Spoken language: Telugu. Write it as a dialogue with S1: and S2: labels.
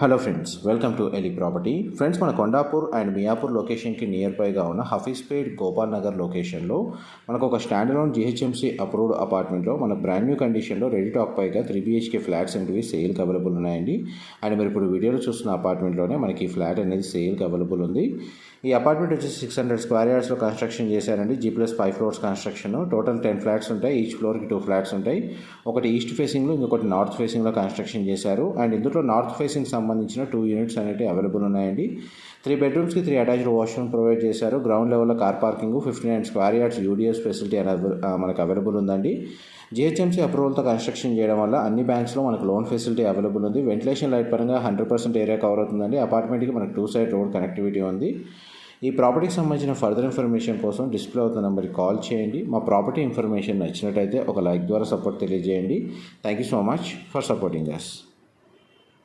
S1: Hello friends, welcome to Eli property. Friends, మన కొండాపూర్ అండ్ మియాపూర్ లొకేషన్కి నియర్ బైగా ఉన్న హఫీజ్పేట్ గోపాల్ నగర్ లొకేషన్లో మనకు ఒక స్టాండ్ అలోన్ జిహెచ్ఎంసీ అప్రూవ్డ్ అపార్ట్మెంట్లో మన బ్రాండ్ న్యూ కండిషన్లో రెడీ టు ఆక్యుపైగా 3 BHK ఫ్లాట్స్ అనేవి సేల్కి అవైలబుల్ ఉన్నాయండి. అండ్ మీరు ఇప్పుడు వీడియోలో చూస్తున్న అపార్ట్మెంట్లోనే మనకి ఈ ఫ్లాట్ అనేది సేల్కి అవైలబుల్ ఉంది. ఈ అపార్ట్మెంట్ వచ్చేసి 600 స్క్వేర్ యార్డ్స్లో కన్స్ట్రక్షన్ చేశారండి. G+5 floors construction. Total 10 flats ఉంటాయి. ఈచ్ ఫ్లోర్కి 2 ఫ్లాట్స్ ఉంటాయి. ఒకటి ఈస్ట్ ఫేసింగ్లో, ఇంకొకటి నార్త్ ఫేసింగ్లో కన్స్ట్రక్షన్ చేశారు. అండ్ ఇందులో నార్త్ ఫేసింగ్ సంబంధించిన 2 యూనిట్స్ అనేవి అవైలబుల్ ఉన్నాయండి. 3 బెడ్రూమ్స్కి 3 అటాచ్డ్ వాష్రూమ్ ప్రొవైడ్ చేశారు. గ్రౌండ్ లెవెల్లో car parking, 59 square yards UDS facility అనేది మనకు అవైలబుల్ ఉందండి. జిహెచ్ఎంసీ అప్రూవల్తో కన్స్ట్రక్షన్ చేయడం వల్ల అన్ని బ్యాంక్స్లో మనకు లోన్ ఫెసిలిటీ అవైలబుల్ ఉంది. వెంటిలేషన్ లైట్ పరంగా 100% ఏరియా కవర్ అవుతుందండి. అపార్ట్మెంట్కి మనకు 2 సైడ్ రోడ్ కనెక్టివిటీ ఉంది. ఈ ప్రాపర్టీకి సంబంధించిన ఫర్దర్ ఇన్ఫర్మేషన్ కోసం డిస్ప్లే అవుతున్న నెంబర్కి కాల్ చేయండి. మా ప్రాపర్టీ ఇన్ఫర్మేషన్ నచ్చినట్టయితే ఒక లైక్ ద్వారా సపోర్ట్ తెలియజేయండి. Thank you so much for supporting us.